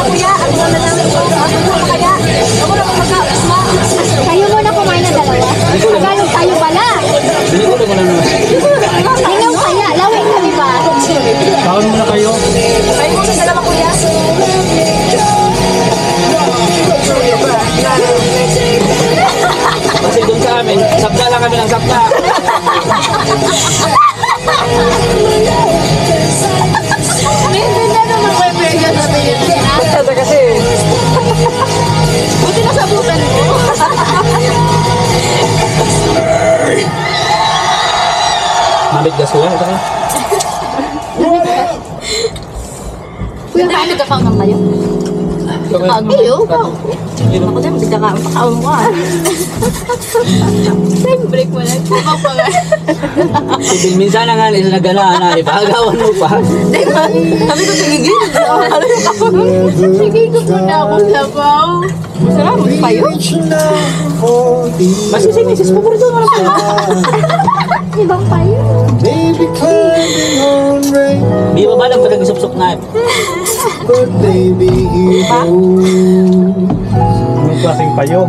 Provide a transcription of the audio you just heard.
kuya. Ano na lang ito? Ano mo kaya? Ako na magkakasma. Kayo muna kumain na dalawa. Tagalog tayo pala. Binigulo mo na naman. Tingnan kaya. Lawin kami ba? Kaon muna kayo. Kayo muna dalawa kuya. Kasi doon sa amin, sapla lang kami ng sapla. Hindi na naman may version na tingin. Kasi kasi. Buti na sabukan mo. Mabit gas ko lang. Ito ka. Kuya, kain nagkakaon ng kayo? Agi, oh. Ako din, magkakaon mo ka. Time break mo lang. Kumaw pa nga. Minsan na nga, naganahan na. Ipagawan mo pa. Sabi ko, sigigil. Sigigil mo na akong labaw. Sarap, pa yun. Mas kasi misis po rin doon. Ibang pa yun. Baby climbing on rain, Di ba ba lang pag nag-supsok na? but baby you know. Anong klaseng payo?